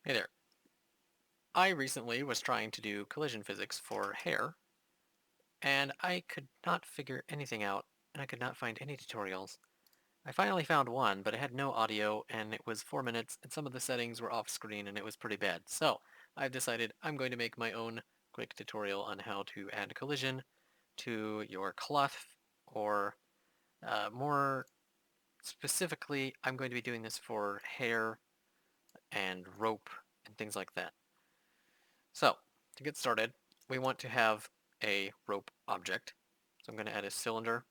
Hey there. I recently was trying to do collision physics for hair, and I could not figure anything out, and I could not find any tutorials. I finally found one, but it had no audio, and it was 4 minutes, and some of the settings were off screen, and it was pretty bad. So, I've decided I'm going to make my own quick tutorial on how to add collision to your cloth, or more specifically, I'm going to be doing this for hair and rope and things like that. So, to get started, we want to have a rope object. So I'm going to add a cylinder,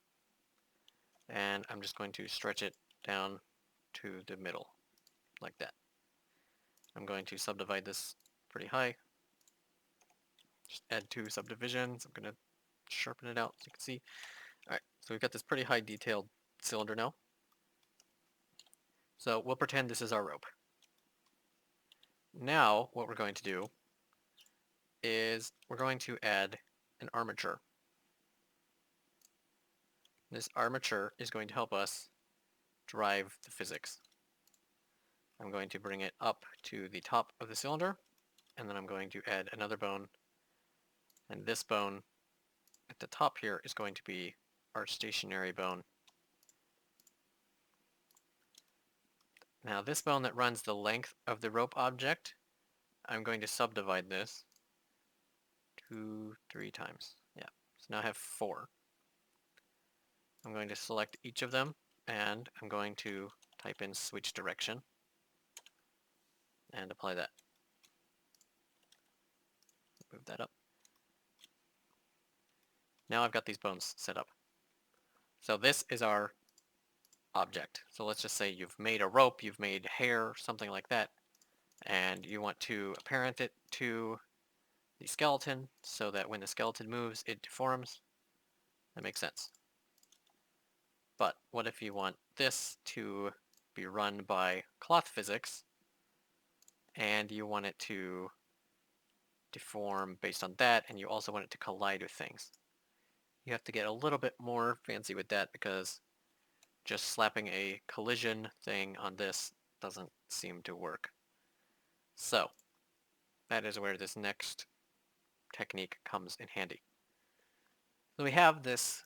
and I'm just going to stretch it down to the middle, like that. I'm going to subdivide this pretty high. Just add 2 subdivisions. I'm going to sharpen it out so you can see. Alright, so we've got this pretty high detailed cylinder now. So we'll pretend this is our rope. Now, what we're going to do is we're going to add an armature. This armature is going to help us drive the physics. I'm going to bring it up to the top of the cylinder, and then I'm going to add another bone, and this bone at the top here is going to be our stationary bone. Now this bone that runs the length of the rope object, I'm going to subdivide this 3 times. Yeah, so now I have 4. I'm going to select each of them, and I'm going to type in switch direction and apply that. Move that up. Now I've got these bones set up. So this is our object. So let's just say you've made a rope, you've made hair, something like that, and you want to apparent it to the skeleton so that when the skeleton moves, it deforms. That makes sense. But what if you want this to be run by cloth physics, and you want it to deform based on that, and you also want it to collide with things? You have to get a little bit more fancy with that because just slapping a collision thing on this doesn't seem to work. So that is where this next technique comes in handy. So we have this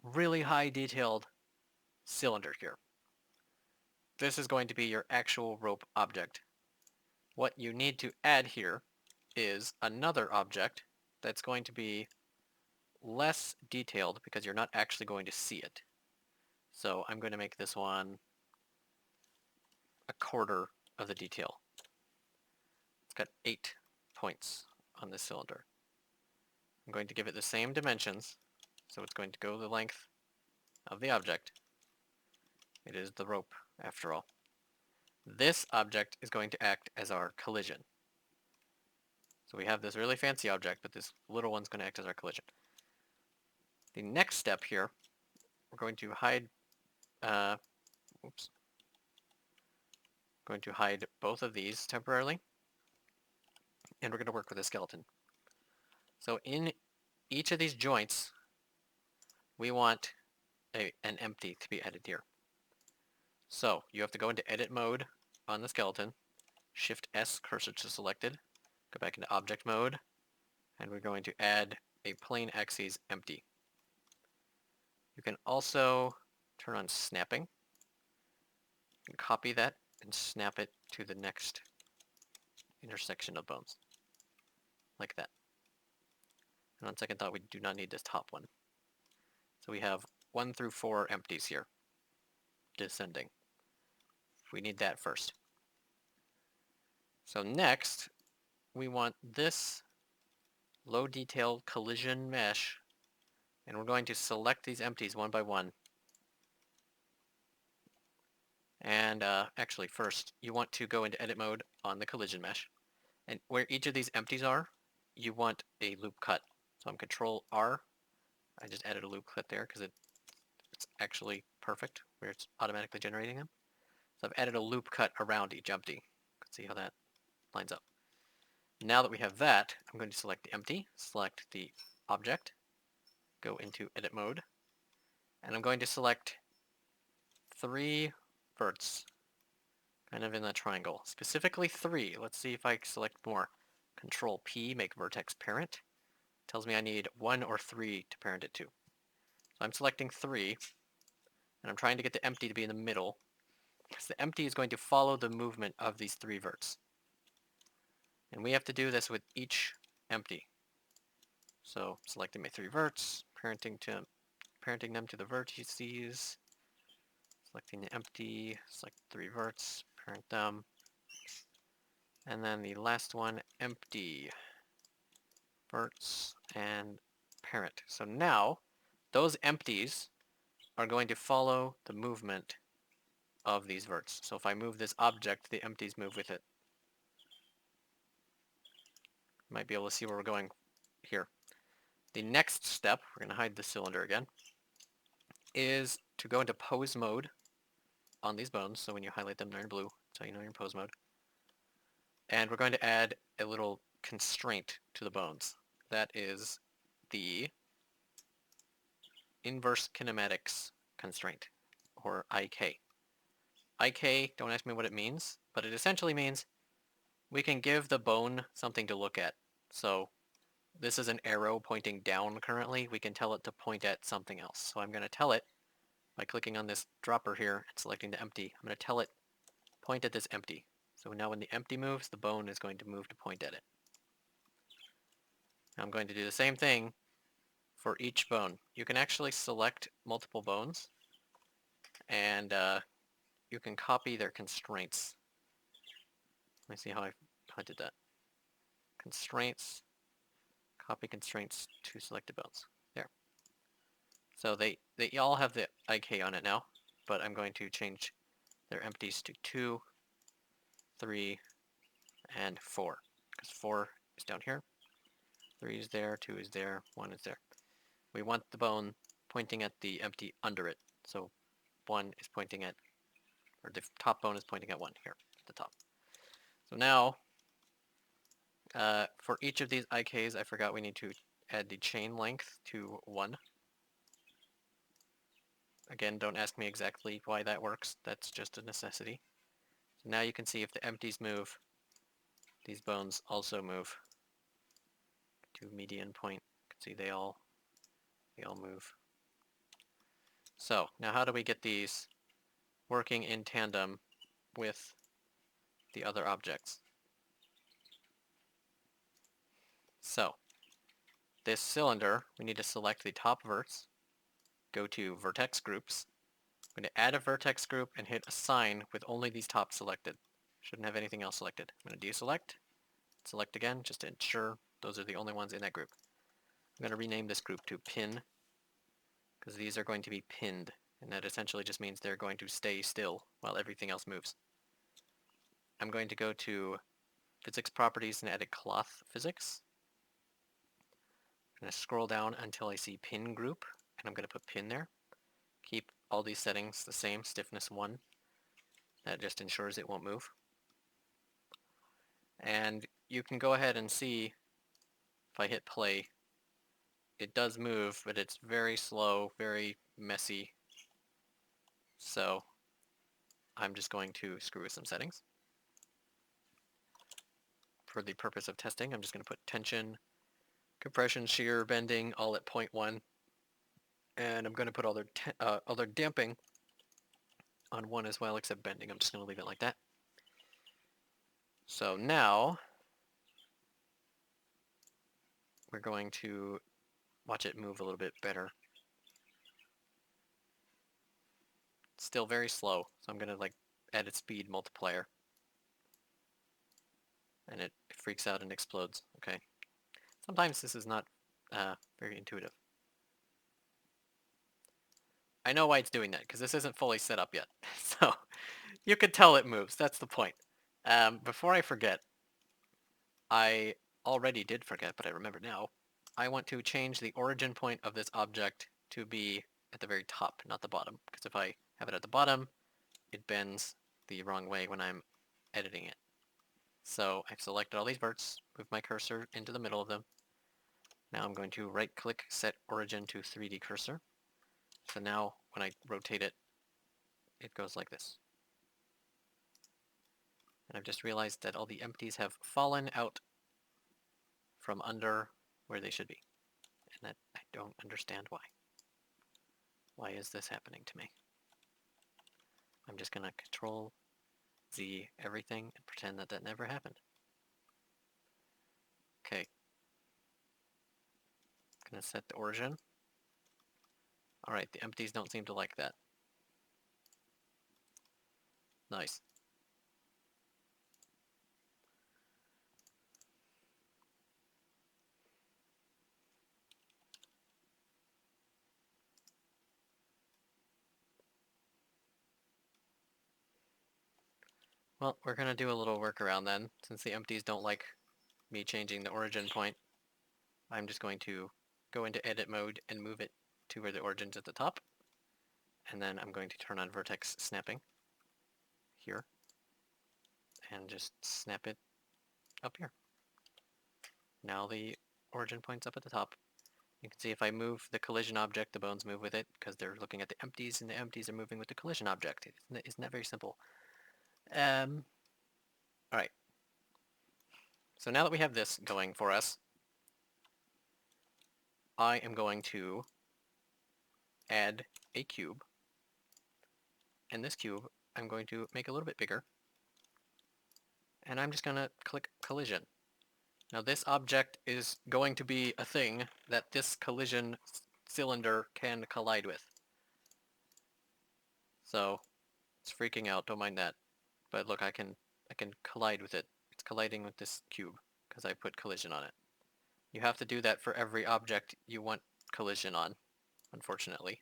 really high detailed cylinder here. This is going to be your actual rope object. What you need to add here is another object that's going to be less detailed because you're not actually going to see it. So I'm going to make this one a quarter of the detail. It's got 8 points on this cylinder. I'm going to give it the same dimensions, so it's going to go the length of the object. It is the rope, after all. This object is going to act as our collision. So we have this really fancy object, but this little one's going to act as our collision. The next step here, we're going to hide, going to hide both of these temporarily, and we're going to work with a skeleton. So in each of these joints, we want an empty to be added here. So you have to go into edit mode on the skeleton, Shift S cursor to selected, go back into object mode, and we're going to add a plane axis empty. You can also turn on snapping and copy that and snap it to the next intersection of bones, like that. And on second thought, we do not need this top one. So we have 1 through 4 empties here, descending. We need that first. So next, we want this low detail collision mesh, and we're going to select these empties one by one. And actually first, you want to go into edit mode on the collision mesh. And where each of these empties are, you want a loop cut. So I'm Control R. I just added a loop cut there because it's actually perfect where it's automatically generating them. So I've added a loop cut around each empty. You can see how that lines up. Now that we have that, I'm going to select the empty, select the object, go into edit mode, and I'm going to select 3 verts. kind of in that triangle. Specifically 3. Let's see if I select more. Control P, make vertex parent. Tells me I need 1 or 3 to parent it to. So I'm selecting 3, and I'm trying to get the empty to be in the middle, because the empty is going to follow the movement of these 3 verts. And we have to do this with each empty. So selecting my 3 verts, parenting them to the vertices, selecting the empty, select 3 verts, parent them, and then the last one, empty, verts, and parent. So now, those empties are going to follow the movement of these verts. So if I move this object, the empties move with it. You might be able to see where we're going here. The next step, we're going to hide the cylinder again, is to go into pose mode on these bones. So when you highlight them, they're in blue, so you know you're in pose mode. And we're going to add a little constraint to the bones. That is the inverse kinematics constraint, or IK. IK, don't ask me what it means, but it essentially means we can give the bone something to look at. So this is an arrow pointing down currently. We can tell it to point at something else. So I'm going to tell it, by clicking on this dropper here and selecting the empty, I'm going to tell it, point at this empty. So now when the empty moves, the bone is going to move to point at it. Now I'm going to do the same thing for each bone. You can actually select multiple bones, and you can copy their constraints. Let me see how I did that. Constraints, copy constraints to selected bones. There. So they all have the IK on it now, but I'm going to change their empties to 2, 3, and 4. Because 4 is down here, 3 is there, 2 is there, 1 is there. We want the bone pointing at the empty under it. So 1 is pointing at, or the top bone is pointing at 1 here at the top. So now, for each of these IKs, I forgot we need to add the chain length to 1. Again, don't ask me exactly why that works. That's just a necessity. So now you can see if the empties move, these bones also move to median point. You can see they all move. So now how do we get these working in tandem with the other objects? So this cylinder, we need to select the top verts, go to vertex groups. I'm going to add a vertex group and hit assign with only these top selected. Shouldn't have anything else selected. I'm going to deselect, select again, just to ensure those are the only ones in that group. I'm going to rename this group to pin, because these are going to be pinned, and that essentially just means they're going to stay still while everything else moves. I'm going to go to physics properties and add a cloth physics. I'm going to scroll down until I see pin group, and I'm going to put pin there. Keep all these settings the same, stiffness 1. That just ensures it won't move. And you can go ahead and see, if I hit play, it does move, but it's very slow, very messy. So I'm just going to screw with some settings. For the purpose of testing, I'm just going to put tension, compression, shear, bending, all at 0.1. And I'm going to put all their damping on 1 as well, except bending. I'm just going to leave it like that. So now we're going to watch it move a little bit better. It's still very slow, so I'm going to add a speed multiplier. And it freaks out and explodes. Okay. Sometimes this is not very intuitive. I know why it's doing that, because this isn't fully set up yet. So you could tell it moves. That's the point. Before I forget, I already did forget, but I remember now. I want to change the origin point of this object to be at the very top, not the bottom. Because if I have it at the bottom, it bends the wrong way when I'm editing it. So I've selected all these verts, move my cursor into the middle of them. Now I'm going to right-click, set origin to 3D cursor. So now when I rotate it, it goes like this. And I've just realized that all the empties have fallen out from under where they should be. And that I don't understand why. Why is this happening to me? I'm just going to Control Z everything and pretend that that never happened. Okay. Gonna set the origin. Alright, the empties don't seem to like that. Nice. Well, we're gonna do a little workaround then. Since the empties don't like me changing the origin point, I'm just going to go into edit mode and move it to where the origin's at the top. And then I'm going to turn on vertex snapping here and just snap it up here. Now the origin point's up at the top. You can see if I move the collision object, the bones move with it because they're looking at the empties and the empties are moving with the collision object. Isn't that very simple? Alright. So now that we have this going for us, I am going to add a cube. And this cube I'm going to make a little bit bigger. And I'm just going to click collision. Now this object is going to be a thing that this collision cylinder can collide with. So it's freaking out, don't mind that. But look, I can collide with it. It's colliding with this cube because I put collision on it. You have to do that for every object you want collision on, unfortunately.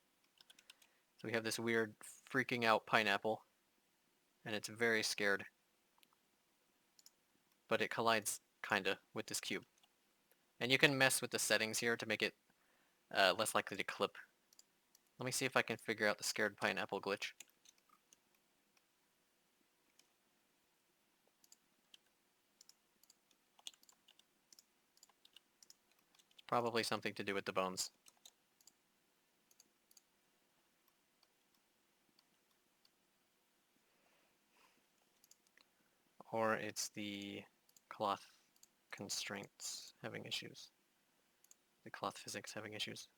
So we have this weird freaking out pineapple, and it's very scared. But it collides, kinda, with this cube. And you can mess with the settings here to make it less likely to clip. Let me see if I can figure out the scared pineapple glitch. Probably something to do with the bones. Or it's the cloth constraints having issues. The cloth physics having issues.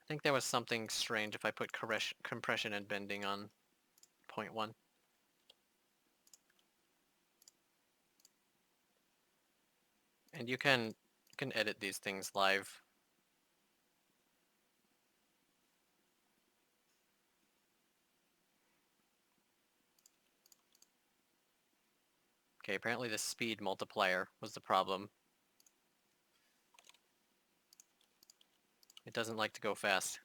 I think there was something strange if I put compression and bending on 0.1. And you can edit these things live. Okay, apparently the speed multiplier was the problem. It doesn't like to go fast.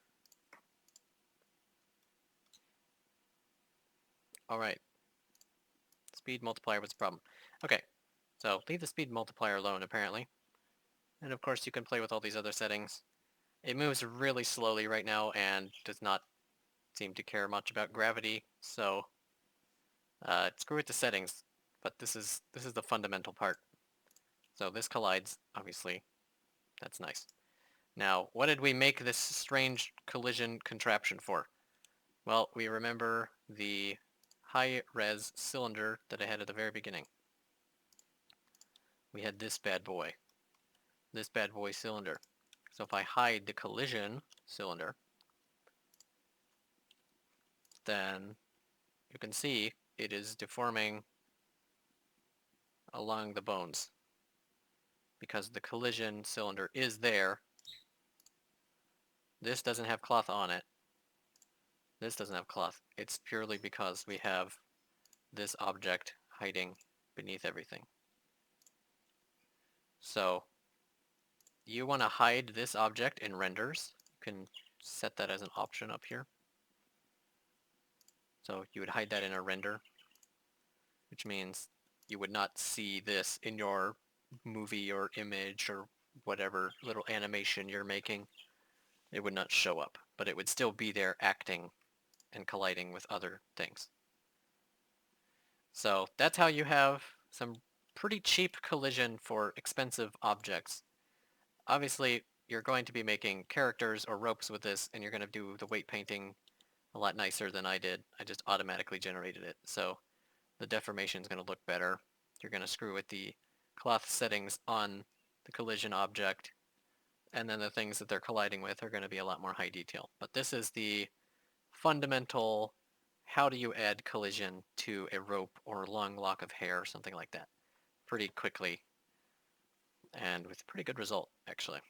Alright. Speed multiplier was the problem. Okay, so leave the speed multiplier alone, apparently. And of course you can play with all these other settings. It moves really slowly right now and does not seem to care much about gravity, so screw with the settings. But this is the fundamental part. So this collides, obviously. That's nice. Now, what did we make this strange collision contraption for? Well, we remember the high-res cylinder that I had at the very beginning. We had this bad boy cylinder. So if I hide the collision cylinder, then you can see it is deforming along the bones because the collision cylinder is there. This doesn't have cloth on it. This doesn't have cloth. It's purely because we have this object hiding beneath everything. So you want to hide this object in renders. You can set that as an option up here. So you would hide that in a render, which means you would not see this in your movie or image or whatever little animation you're making. It would not show up, but it would still be there acting and colliding with other things. So that's how you have some pretty cheap collision for expensive objects. Obviously, you're going to be making characters or ropes with this, and you're going to do the weight painting a lot nicer than I did. I just automatically generated it. So the deformation is going to look better. You're going to screw with the cloth settings on the collision object, and then the things that they're colliding with are going to be a lot more high detail. But this is the fundamental, how do you add collision to a rope or a long lock of hair or something like that pretty quickly and with pretty good result, actually.